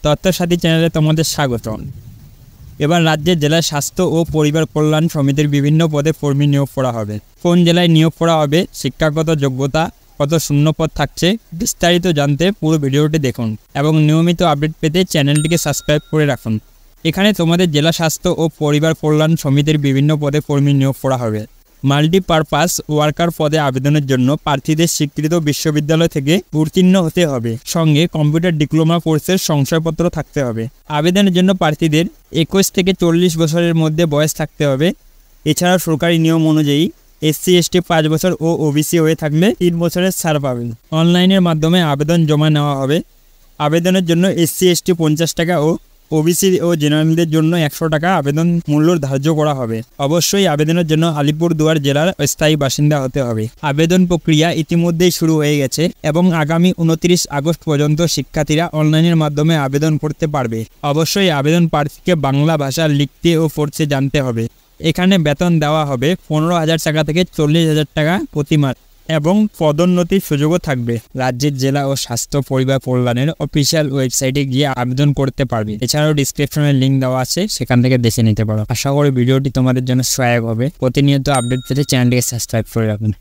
তথ্যসাথী চ্যানেলে তোমাদের স্বাগতম। এবার রাজ্যের জেলায় স্বাস্থ্য ও পরিবার কল্যাণ সমিতির বিভিন্ন পদে কর্মী নিয়োগ করা হবে। কোন জেলায় নিয়োগ করা হবে, শিক্ষাগত যোগ্যতা, কত শূন্যপদ থাকছে, বিস্তারিত জানতে পুরো ভিডিওটি দেখুন এবং নিয়মিত আপডেট পেতে চ্যানেলটিকে সাবস্ক্রাইব করে রাখুন। এখানে তোমাদের জেলা স্বাস্থ্য ও পরিবার কল্যাণ সমিতির বিভিন্ন পদে কর্মী নিয়োগ করা হবে। মাল্টিপারপাস ওয়ার্কার পদে আবেদনের জন্য প্রার্থীদের স্বীকৃত বিশ্ববিদ্যালয় থেকে উত্তীর্ণ হতে হবে, সঙ্গে কম্পিউটার ডিপ্লোমা কোর্সের শংসাপত্র থাকতে হবে। আবেদনের জন্য প্রার্থীদের 21 থেকে 40 বছরের মধ্যে বয়স থাকতে হবে। এছাড়াও সরকারি নিয়ম অনুযায়ী SC ST 5 বছর ও OBC হয়ে থাকলে 3 বছরের ছাড় পাবেন। অনলাইনের মাধ্যমে আবেদন জমা নেওয়া হবে। আবেদনের জন্য SC ST 50 টাকা ও OBC ও জেনারেলদের জন্য 100 টাকা আবেদন মূল্য ধার্য করা হবে। অবশ্যই আবেদনের জন্য আলিপুরদুয়ার জেলার স্থায়ী বাসিন্দা হতে হবে। আবেদন প্রক্রিয়া ইতিমধ্যেই শুরু হয়ে গেছে এবং আগামী 29 আগস্ট পর্যন্ত শিক্ষার্থীরা অনলাইনের মাধ্যমে আবেদন করতে পারবে। অবশ্যই আবেদন প্রার্থীকে বাংলা ভাষা লিখতে ও পড়তে জানতে হবে। এখানে বেতন দেওয়া হবে 15,000 টাকা থেকে 40,000 টাকা প্রতি মাস এবং পদোন্নতির সুযোগও থাকবে। রাজ্যের জেলা ও স্বাস্থ্য পরিবার কল্যাণের অফিসিয়াল ওয়েবসাইটে গিয়ে আবেদন করতে পারবে। এছাড়াও ডিসক্রিপশনে লিঙ্ক দেওয়া আছে, সেখান থেকে দেখে নিতে পারো। আশা করি ভিডিওটি তোমাদের জন্য সহায়ক হবে। প্রতিনিয়ত আপডেট পেতে চ্যানেলটিকে সাবস্ক্রাইব করে রাখুন।